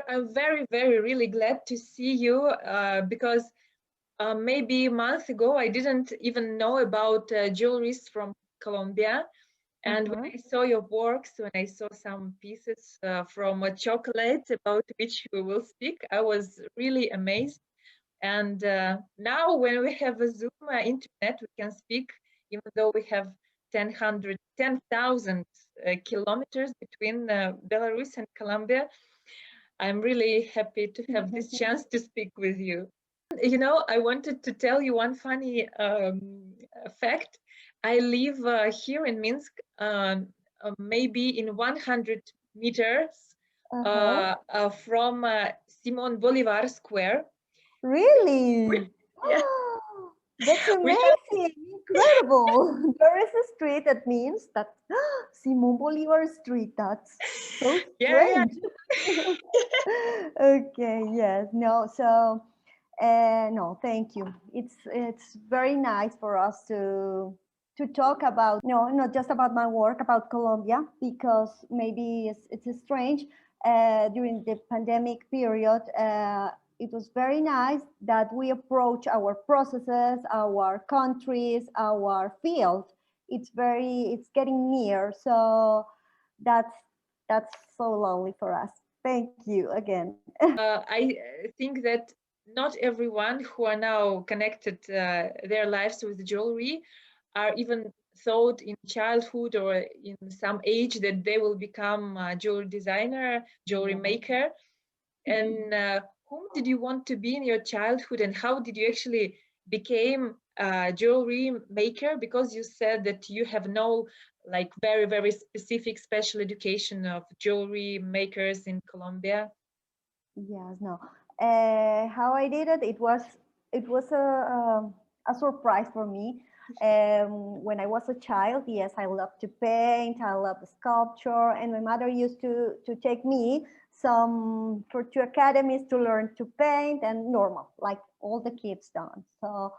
I'm very, very, really glad to see you because maybe a month ago I didn't even know about jewelries from Colombia. And when I saw your works, when I saw some pieces from a chocolate about which we will speak, I was really amazed. And now when we have a Zoom internet, we can speak, even though we have 10,000 kilometers between Belarus and Colombia. I'm really happy to have this chance to speak with you. You know, I wanted to tell you one funny fact. I live here in Minsk, maybe in 100 meters from Simon Bolivar Square. Really? Yeah, That's we have. amazing, incredible. There is a street that means that Simon Bolivar Street. That's so Yeah, strange. Okay, yes, no, so no, thank you. It's very nice for us to talk about, no, not just about my work, about Colombia, because maybe it's strange. During the pandemic period, it was very nice that we approach our processes, our countries, our field. It's getting near. So that's that's so lovely for us. Thank you again. I think that not everyone who are now connected their lives with jewelry are even thought in childhood or in some age that they will become a jewelry designer, jewelry maker. And whom did you want to be in your childhood, and how did you actually became a jewelry maker? Because you said that you have no like very, very specific special education of jewelry makers in Colombia. Yes, no. How I did it, it was a surprise for me. When I was a child, yes, I loved to paint, I loved sculpture, and my mother used to take me some for two academies to learn to paint and normal, like all the kids done. So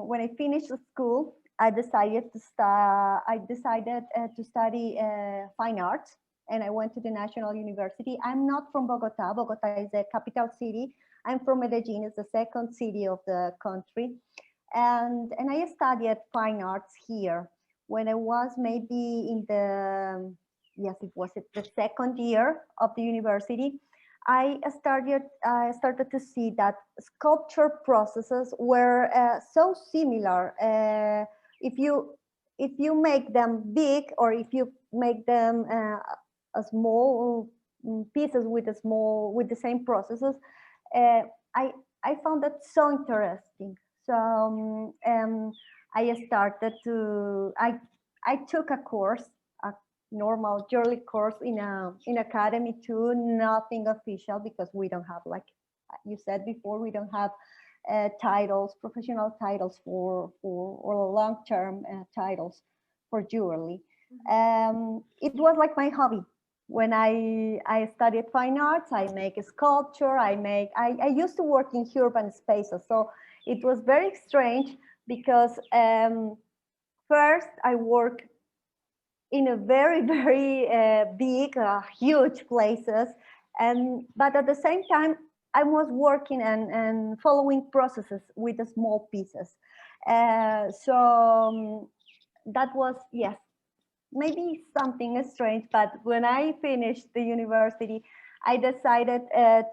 when I finished school, I decided to study fine arts, and I went to the National University. I'm not from Bogota. Bogota is the capital city. I'm from Medellin, it's the second city of the country. And I studied fine arts here. When I was maybe in the, yes, it was the second year of the university, I started to see that sculpture processes were so similar. If you make them big, or if you make them a small pieces with the same processes, uh, I I found that so interesting. So I started to I took a course, a normal yearly course in academy too, nothing official, because we don't have, like you said before, we don't have titles, professional titles for or long-term titles for jewelry. It was like my hobby. When I studied fine arts, I make a sculpture. I used to work in urban spaces, so it was very strange because first I work in a very very big, huge places, and but at the same time I was working and following processes with the small pieces. So that was, yes, maybe something strange, but when I finished the university, I decided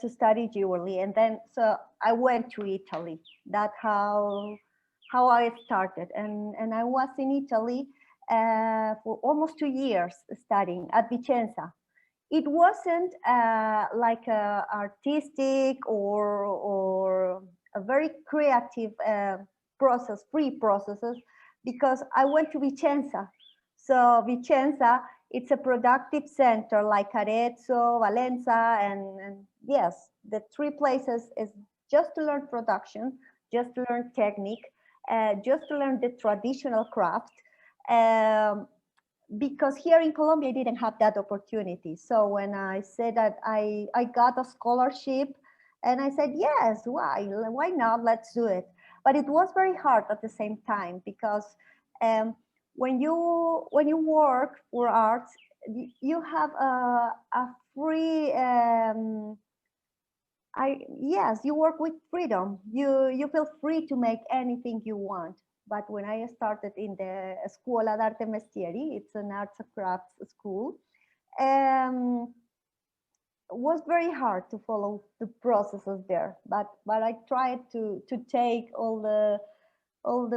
to study jewelry, and then so I went to Italy. That's how I started, and I was in Italy for almost 2 years studying at Vicenza. It wasn't like a artistic or a very creative process, free processes, because I went to Vicenza. So Vicenza, it's a productive center like Arezzo, Valenza, and yes, the three places is just to learn production, just to learn technique, just to learn the traditional craft. Um, because here in Colombia, I didn't have that opportunity. So when I said that I got a scholarship, and I said, yes, why not? Let's do it. But it was very hard at the same time, because um, when you work for arts, you have a free Yes, you work with freedom. You feel free to make anything you want. But when I started in the Scuola d'Arte Mestieri, it's an arts and crafts school, um, was very hard to follow the processes there. But I tried to take all the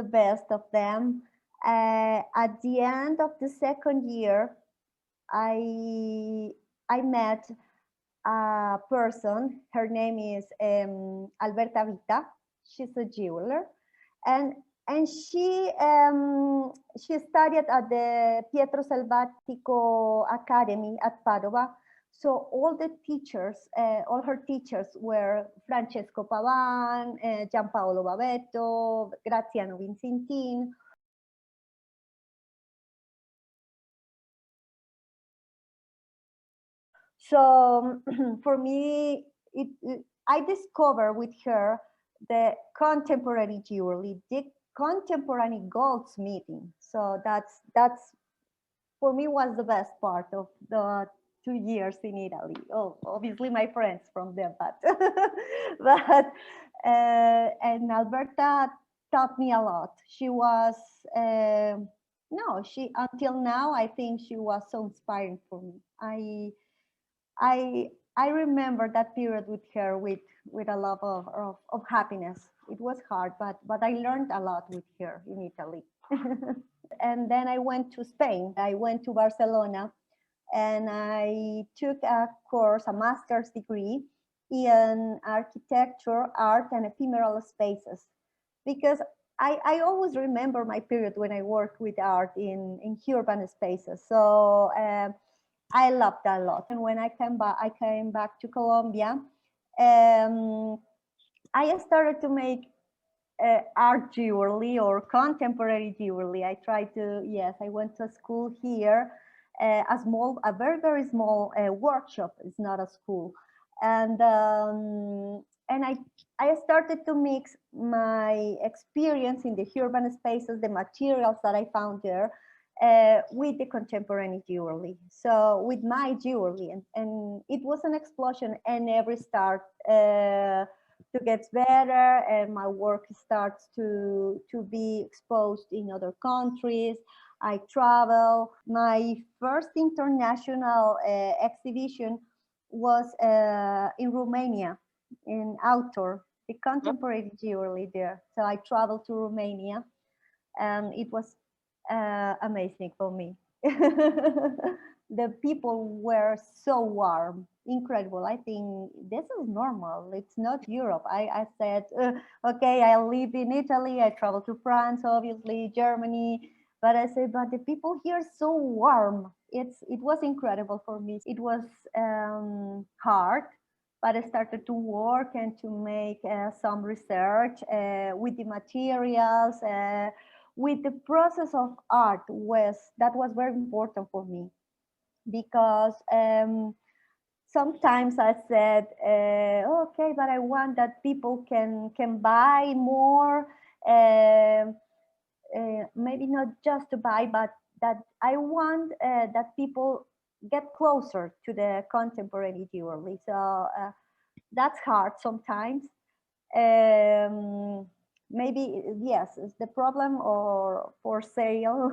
best of them. At the end of the second year, I I met a person. Her name is Alberta Vita. She's a jeweler, and she studied at the Pietro Salvatico Academy at Padova. So all the teachers, all her teachers were Francesco Pavan, Giampaolo Bavetto, Graziano Vincentin. So for me, I discovered with her the contemporary jewelry, the contemporary goldsmithing. So that's for me was the best part of the 2 years in Italy. Oh, obviously my friends from there, but but and Alberta taught me a lot. She was no, she until now I think she was so inspiring for me. I I remember that period with her with a lot of happiness. It was hard, but I learned a lot with her in Italy. And then I went to Spain. I went to Barcelona and I took a course, a master's degree in architecture, art, and ephemeral spaces. Because I always remember my period when I worked with art in urban spaces. So I loved that a lot. And when I came back to Colombia. I started to make art jewelry or contemporary jewelry. I tried to, yes, I went to school here, a very, very small workshop. It's not a school. And I started to mix my experience in the urban spaces, the materials that I found there, with the contemporary jewelry. So with my jewelry, and it was an explosion and every start to get better, and my work starts to be exposed in other countries. I travel. My first international exhibition was in Romania, in outdoor, the contemporary jewelry there. So I traveled to Romania, and it was amazing for me. The people were so warm, incredible. I think this is normal. It's not Europe. I said, okay, I live in Italy. I travel to France, obviously, Germany. But I said, but the people here are so warm. It was incredible for me. It was hard, but I started to work and to make some research with the materials. With the process of art that was very important for me, because sometimes I said, okay, but I want that people can buy more, maybe not just to buy, but that I want that people get closer to the contemporary jewelry. So that's hard sometimes. um, Maybe yes, it's the problem or for sale.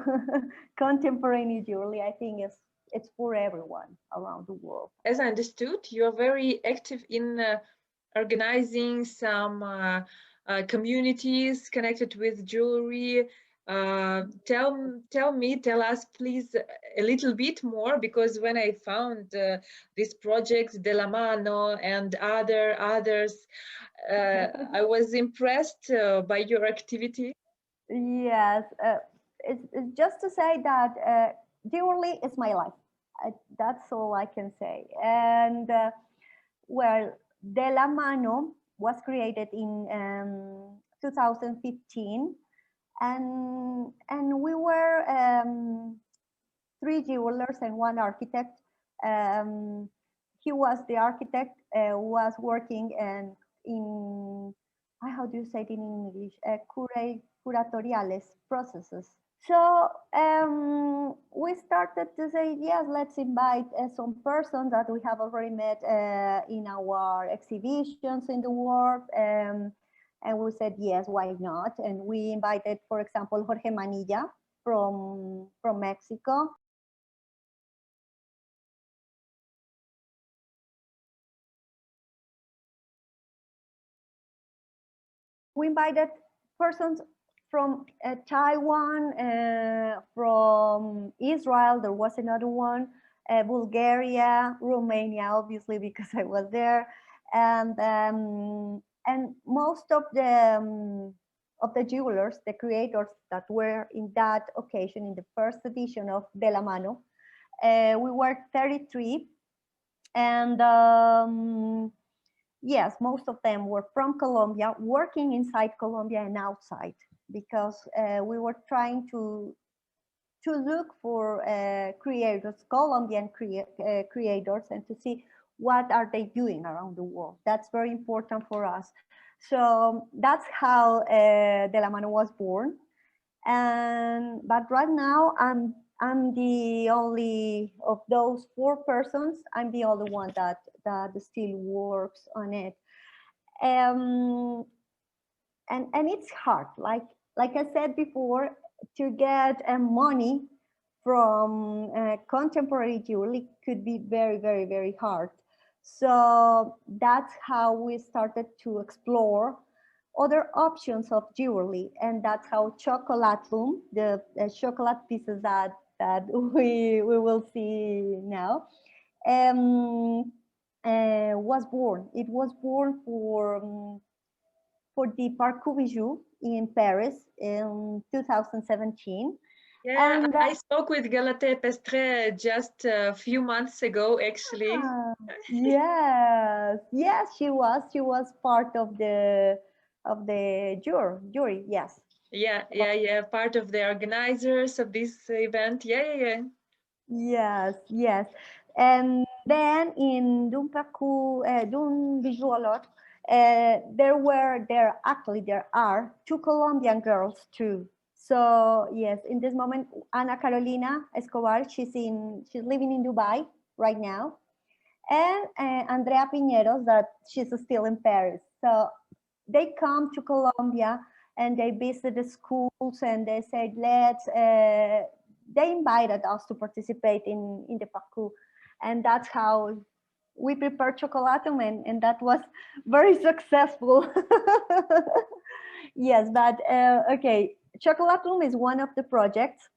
Contemporary jewelry, I think, is it's for everyone around the world. As I understood, you are very active in organizing some communities connected with jewelry. Tell us, please, a little bit more, because when I found this project, De La Mano and others, I was impressed by your activity. Yes, it's just to say that jewelry is my life. That's all I can say. And well, De La Mano was created in 2015, and we were three jewelers and one architect. Um, he was the architect, was working and in how do you say it in English? Curatoriales processes. So we started to say, yes, let's invite some persons that we have already met in our exhibitions in the world. And we said, yes, why not? And we invited, for example, Jorge Manilla from Mexico. We invited persons from Taiwan, from Israel, there was another one, Bulgaria, Romania, obviously, because I was there, and most of the jewelers, the creators that were in that occasion, in the first edition of De La Mano, we were 33, and yes, most of them were from Colombia, working inside Colombia and outside, because we were trying to look for creators, Colombian creators, and to see what are they doing around the world. That's very important for us. So that's how De La Mano was born. But right now I'm the only of those four persons. I'm the only one that still works on it. Um, and it's hard. Like I said before, to get money from contemporary jewelry could be very, very, very hard. So that's how we started to explore other options of jewelry, and that's how chocolatlum, the chocolate pieces that we will see now, um, was born. It was born for the Parcours Bijou in Paris in 2017. Yeah, And I spoke with Galate Pestre just a few months ago, actually. yes, yes, she was part of the jury. Yes. Yeah, part of the organizers of this event. Yeah. Yes, yes. And then in Dumpaku, Dun Visualot, there are two Colombian girls too. So yes, in this moment, Ana Carolina Escobar, she's living in Dubai right now, and Andrea Piñeros, that she's still in Paris. So they come to Colombia and they visit the schools, and they said, they invited us to participate in the PACU. And that's how we prepared chocolatum, and that was very successful. Yes, but okay, chocolatum is one of the projects.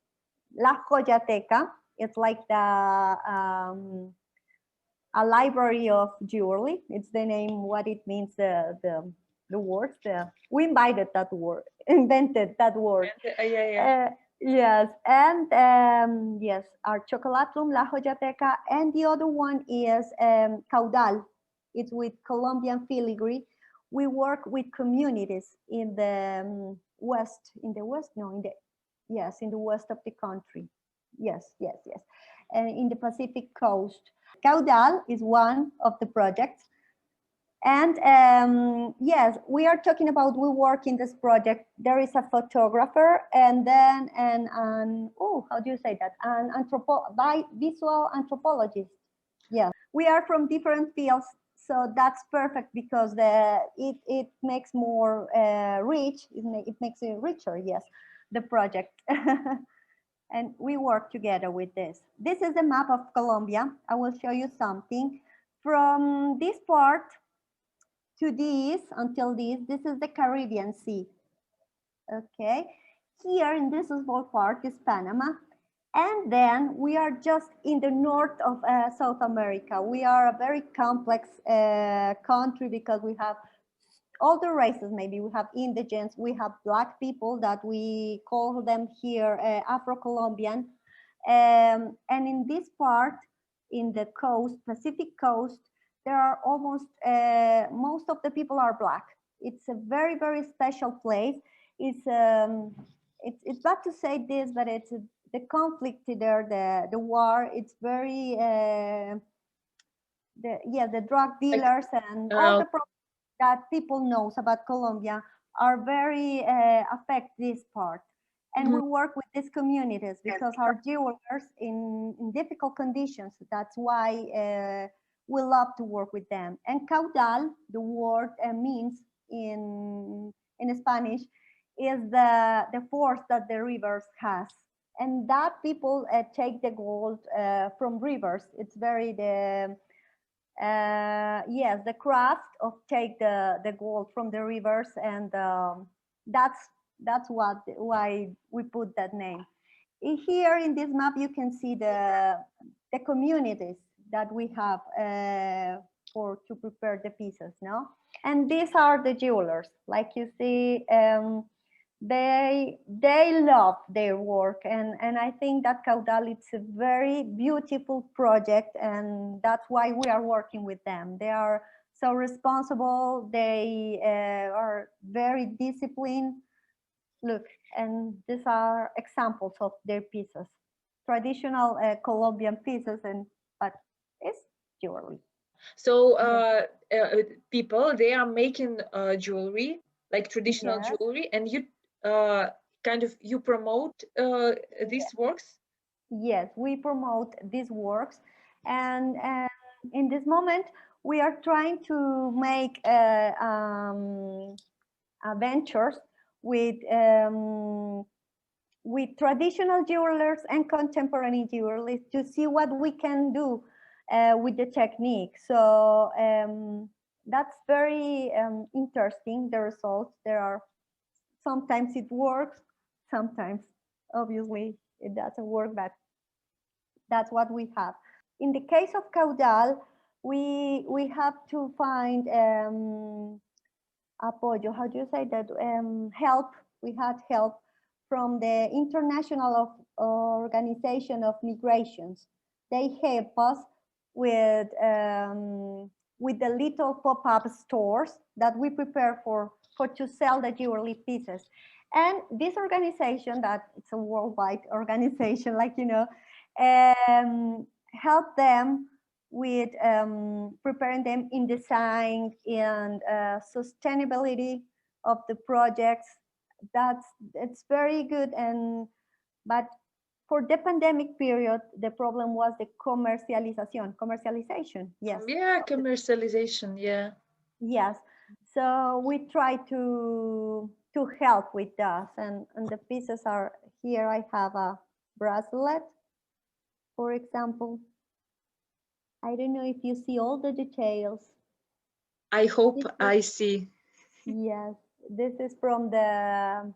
La Joyateca, it's like a library of jewelry. It's the name, what it means, the words. We invited that word, invented that word. Yeah. Yes, and yes, our Chocolatum, La Joyateca, and the other one is Caudal. It's with Colombian filigree. We work with communities in the west, no, yes, in the west of the country. Yes, and in the Pacific coast. Caudal is one of the projects. And yes, we are talking about, we work in this project. There is a photographer, and then oh, how do you say that? An visual anthropologist. Yeah, we are from different fields, so that's perfect, because it makes more rich. It makes it richer. Yes, the project. And we work together with this. This is the map of Colombia. I will show you something. From this part to this, until this is the Caribbean Sea. Okay, here in this small part is Panama. And then we are just in the north of South America. We are a very complex country, because we have all the races. Maybe we have indigents, we have Black people that we call them here Afro-Colombian. And in this part, in the coast, Pacific coast, there are almost, most of the people are Black. It's a very, very special place. It's bad to say this, but it's the conflict there, the war. It's very, the drug dealers and all the problems that people knows about Colombia are very affect this part. And we work with these communities because our jewelers in difficult conditions. That's why we love to work with them. And caudal, the word means in Spanish, is the force that the rivers has. And that people take the gold from rivers. It's very yes, the craft of take the gold from the rivers, and that's why we put that name. Here in this map, you can see the communities that we have for to prepare the pieces, no? And these are the jewelers, like you see. They love their work, and I think that caudal, it's a very beautiful project, and that's why we are working with them. They are so responsible. They are very disciplined. Look, and these are examples of their pieces, traditional Colombian pieces, but it's jewelry. So people, they are making jewelry, like traditional Yes. jewelry, and you you promote these works? Yes, we promote these works, and in this moment we are trying to make ventures with traditional jewelers and contemporary jewelers to see what we can do with the technique. So that's very interesting, the results. There are, sometimes it works, sometimes obviously it doesn't work, but that's what we have. In the case of caudal, we have to find apoyo, how do you say that, help. We had help from the International Organization of Migrations. They help us with the little pop-up stores that we prepare for to sell the jewelry pieces. And this organization, that it's a worldwide organization, like you know, help them with preparing them in design and sustainability of the projects. It's very good. And but for the pandemic period, the problem was the commercialization. Yes. Yeah, commercialization. Yeah. Yes. So we try to help with that, and the pieces are here. I have a bracelet, for example. I don't know if you see all the details. I hope I see. Yes, this is from a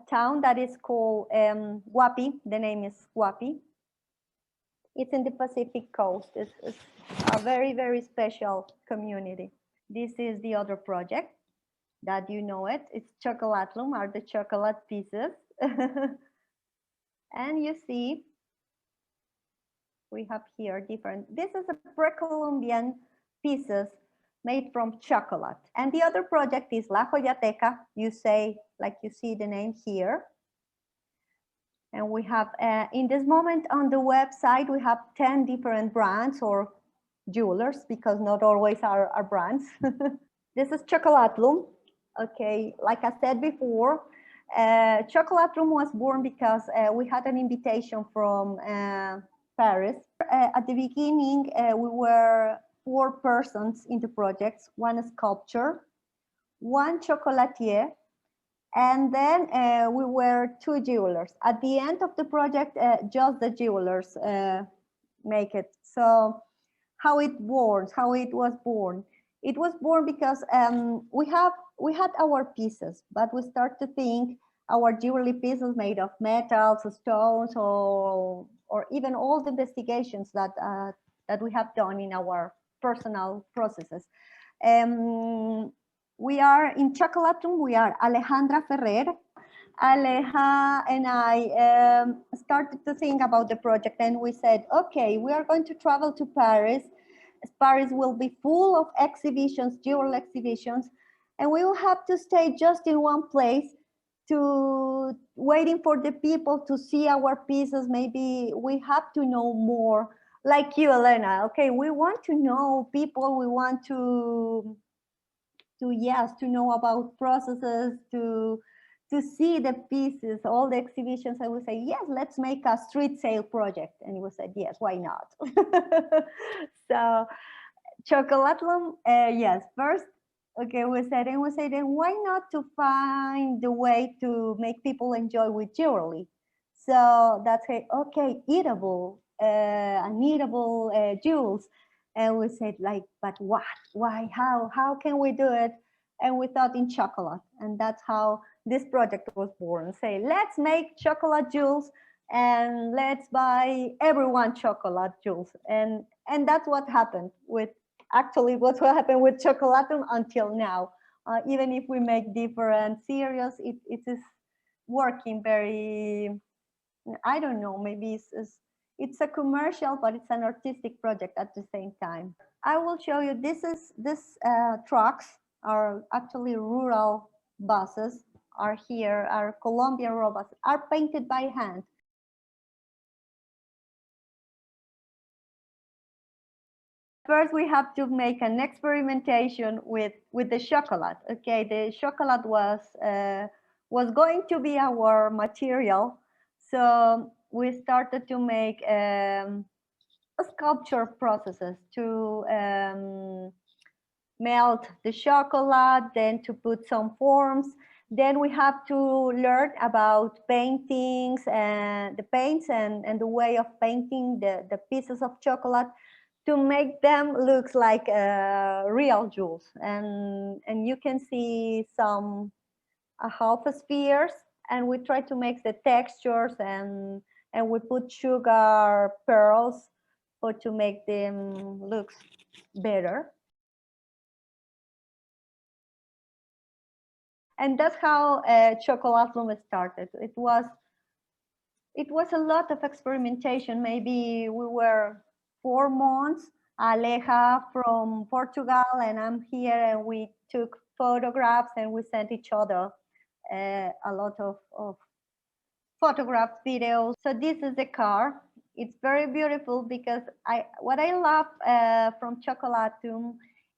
town that is called Huapi. The name is Huapi. It's in the Pacific coast. It's a very, very special community. This is the other project that you know it. It's chocolatlum, are the chocolate pieces. And you see, we have here different, this is a pre-Columbian pieces made from chocolate. And the other project is La Joyateca, you say, like you see the name here. And we have, in this moment on the website, we have 10 different brands or jewelers, because not always are brands. This is Chocolatlum. Okay, like I said before, Chocolatlum was born because we had an invitation from Paris. At the beginning, we were 4 persons in the project, 1 sculptor, 1 chocolatier, and then we were 2 jewelers. At the end of the project, just the jewelers make it. So how it was born. It was born because we had our pieces, but we start to think our jewelry pieces made of metals, stones, or even all the investigations that that we have done in our personal processes. We are in Chocolatum. We are Alejandra Ferrer. Aleja and I started to think about the project, and we said, okay, we are going to travel to Paris. Paris will be full of exhibitions, jewelry exhibitions, and we will have to stay just in one place to waiting for the people to see our pieces. Maybe we have to know more, like you, Elena. Okay, we want to know people. We want to know about processes, to to see the pieces, all the exhibitions, I would say, yes, let's make a street sale project. And he would say, yes, why not? So Chocolatlum, yes, first, okay, we said, then why not to find the way to make people enjoy with jewelry? So that's okay, eatable, uneatable jewels. And we said like, but what, why, how can we do it? And we thought in chocolate. And that's how this project was born. Say, let's make chocolate jewels and let's buy everyone chocolate jewels. And that's what happened with actually what will happen with Chocolatum until now. Even if we make different series, it is working very, I don't know, maybe it's a commercial, but it's an artistic project at the same time. I will show you, this trucks are actually rural buses, are here, are Colombian rural buses, are painted by hand. First, we have to make an experimentation with the chocolate. Okay, the chocolate was going to be our material, so we started to make sculpture processes to melt the chocolate, then to put some forms. Then we have to learn about paintings and the paints and the way of painting the pieces of chocolate to make them look like real jewels. And you can see some half spheres, and we try to make the textures, and we put sugar pearls for to make them look better. And that's how Chocolate Room started. It was a lot of experimentation. Maybe we were 4 months. Aleja from Portugal and I'm here, and we took photographs and we sent each other a lot of photographs, videos. So this is the car. It's very beautiful because what I love from Chocolatum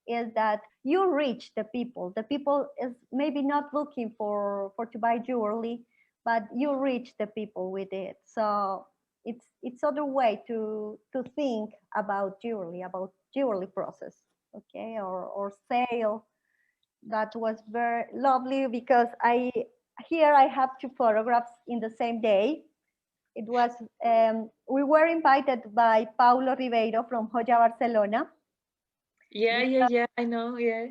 is that you reach the people. The people is maybe not looking for to buy jewelry, but you reach the people with it. So it's other way to think about jewelry process, okay, or sale. That was very lovely because here I have 2 photographs in the same day. It was we were invited by Paulo Ribeiro from Joya Barcelona. Yeah, I know, yeah.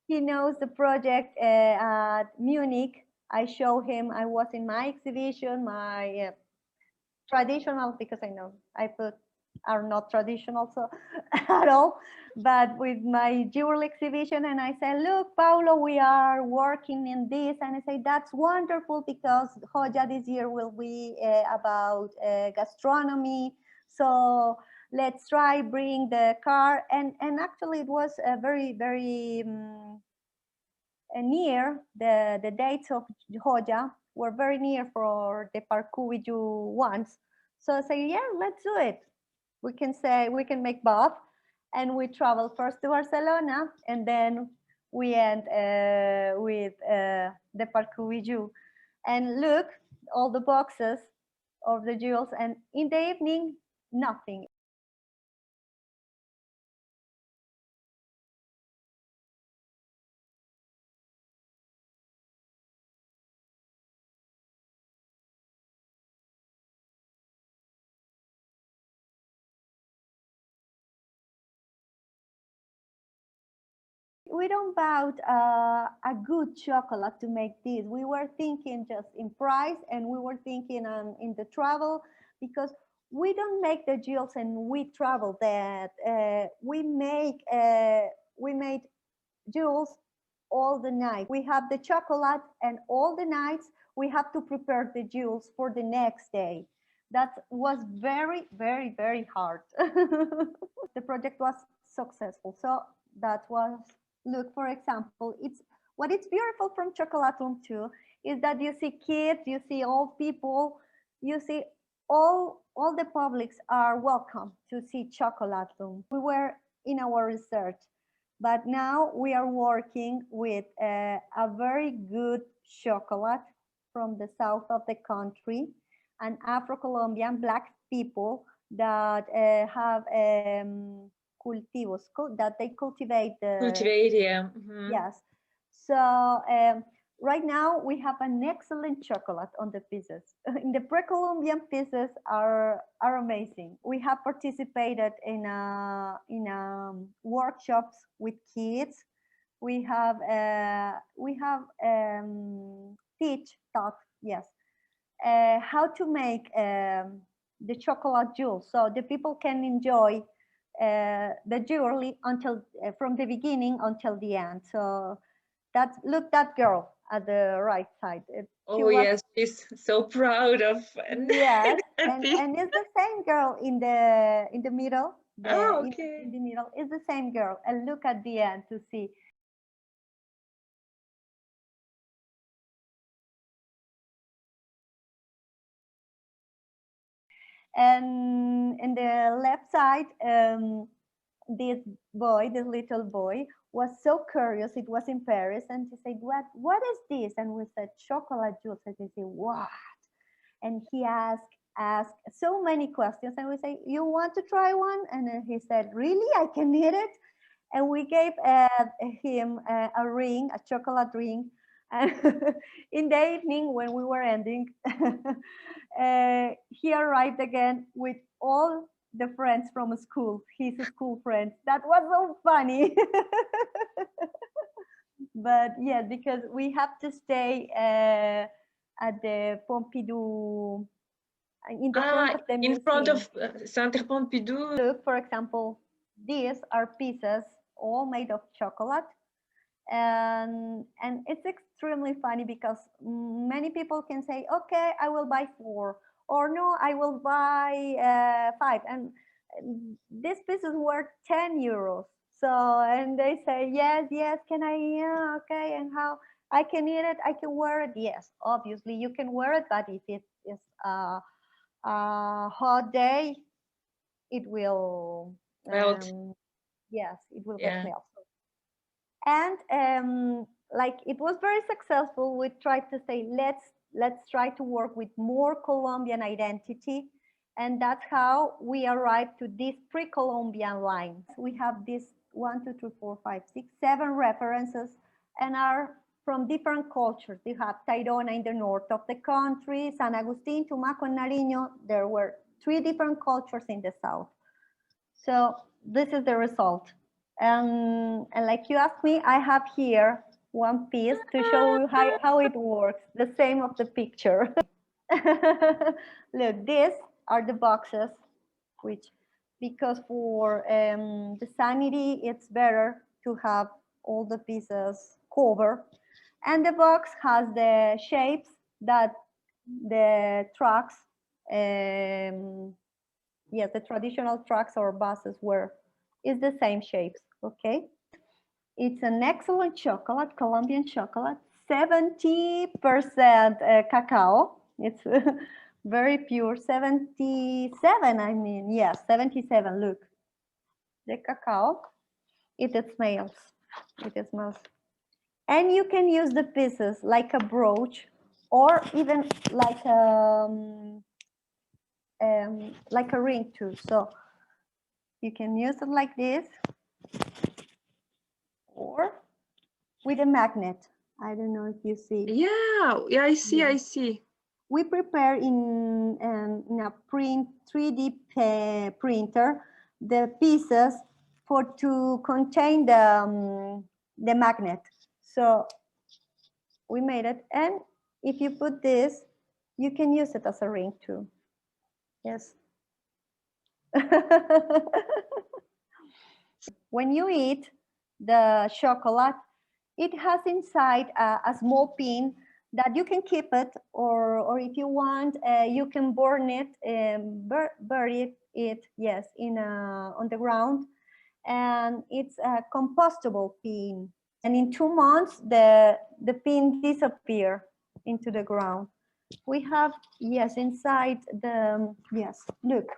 He knows the project at Munich. I show him, I was in my exhibition, my traditional, because I know I put are not traditional so at all, but with my jewelry exhibition, and I say, look, Paulo, we are working in this, and I say, that's wonderful because Joya this year will be about gastronomy, so let's try bring the car, and actually it was very near the dates of Joya were very near for the Parcubiju ones. So I say, yeah, let's do it. We can say we can make both, and we travel first to Barcelona, and then we end with the Parcubiju, and look all the boxes of the jewels, and in the evening nothing. We don't buy a good chocolate to make this. We were thinking just in price, and we were thinking in the travel, because we don't make the jewels and we travel that. We made jewels all the night. We have the chocolate, and all the nights we have to prepare the jewels for the next day. That was very hard. The project was successful. So that was, look, for example, it's beautiful from Chocolatum too is that you see kids, you see old people, you see all the publics are welcome to see Chocolatum. We were in our research, but now we are working with a very good chocolate from the south of the country, and Afro-Colombian Black people that have cultivos, that they cultivate the... Cultivate, yeah. Yes. So right now we have an excellent chocolate on the pieces. In the pre-Columbian pieces are amazing. We have participated in workshops with kids. We have taught, yes, how to make the chocolate jewels, so the people can enjoy the jewelry until from the beginning until the end. So that's, look, that girl at the right side. Oh yes, she's so proud of. Yes, and it's the same girl in the middle. Okay. In the middle is the same girl, and look at the end to see. And in the left side, this little boy, was so curious. It was in Paris, and he said, "What is this?" And we said, "Chocolate juice." And he said, "What?" And he asked so many questions, and we say, "You want to try one?" And then he said, "Really? I can eat it?" And we gave him a ring, a chocolate ring. And in the evening, when we were ending, he arrived again with all the friends from school, his school friends. That was so funny. But yes, because we have to stay at the Pompidou, in the front of the museum. In front of Centre Pompidou. Look, for example, these are pieces all made of chocolate. And it's extremely funny because many people can say, okay, I will buy 4, or no, I will buy 5, and these pieces were 10 euros. So, and they say, yes, can I, yeah, okay, and how I can eat it, I can wear it. Yes, obviously you can wear it, but if it is a hot day, it will Melt. yes, it will Yeah. get melt. And like, it was very successful. We tried to say, let's try to work with more Colombian identity, and that's how we arrived to this pre-Columbian line. We have this 1, 2, 3, 4, 5, 6, 7 references, and are from different cultures. You have Tayrona in the north of the country, San Agustin, Tumaco, and Nariño. There were 3 different cultures in the south. So this is the result. And like you asked me, I have here one piece to show you how it works, the same of the picture. Look, these are the boxes, which, because for the sanity, it's better to have all the pieces covered. And the box has the shapes that the trucks, yes, the traditional trucks or buses were, is the same shapes, okay? It's an excellent chocolate, Colombian chocolate, 70% cacao. It's very pure, 77, I mean, yes, 77, look. The cacao, it smells, it smells. And you can use the pieces like a brooch, or even like a ring too. So you can use it like this, or with a magnet. I don't know if you see. Yeah, I see, I see. We prepare in a 3D printer the pieces to contain the magnet. So we made it, and if you put this, you can use it as a ring too. Yes. When you eat the chocolate, it has inside a small pin that you can keep it, or if you want, you can burn it, bury it, yes, on the ground, and it's a compostable pin. And in 2 months, the pin disappear into the ground. We have, yes, inside the, yes, look.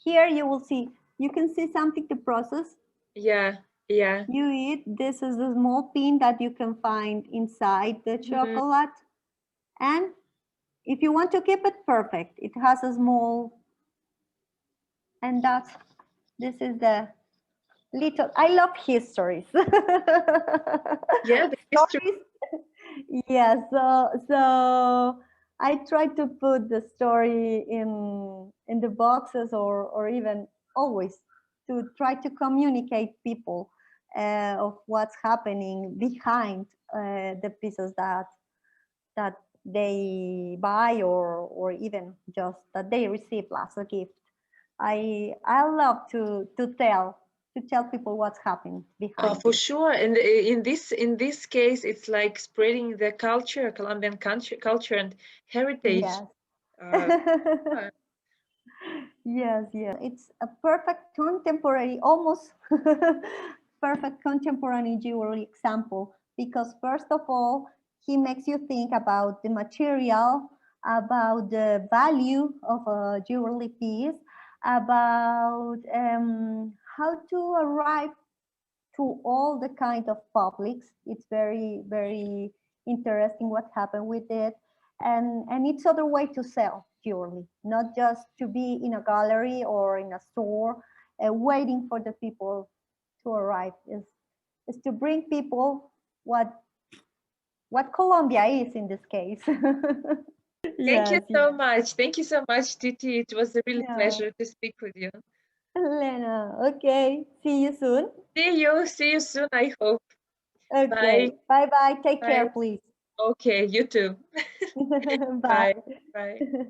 Here you will see, you can see something to process. Yeah. You eat, this is the small pin that you can find inside the chocolate. And if you want to keep it perfect, it has a small, and this is the little, I love histories. Yeah, the history. Stories. Yeah, so I try to put the story in the boxes, or even always to try to communicate people of what's happening behind the pieces that they buy, or even just that they receive as a gift. I love to tell people what's happening behind For it. sure, and in this case, it's like spreading the culture, Colombian culture and heritage. Yes. Uh, uh, Yes, yes. It's a perfect contemporary, almost perfect contemporary jewelry example, because first of all, he makes you think about the material, about the value of a jewelry piece, about how to arrive to all the kind of publics. It's very, very interesting what happened with it. And it's other way to sell jewelry, not just to be in a gallery or in a store waiting for the people to arrive. Is to bring people what Colombia is in this case. Thank you Yes, so yes. much. Thank you so much, Titi. It was a really Yeah. pleasure to speak with you. Lena, okay. See you soon. See you soon, I hope. Bye. Okay. Bye bye. Take care, Bye. please. Okay, you too. Bye. Bye. Bye.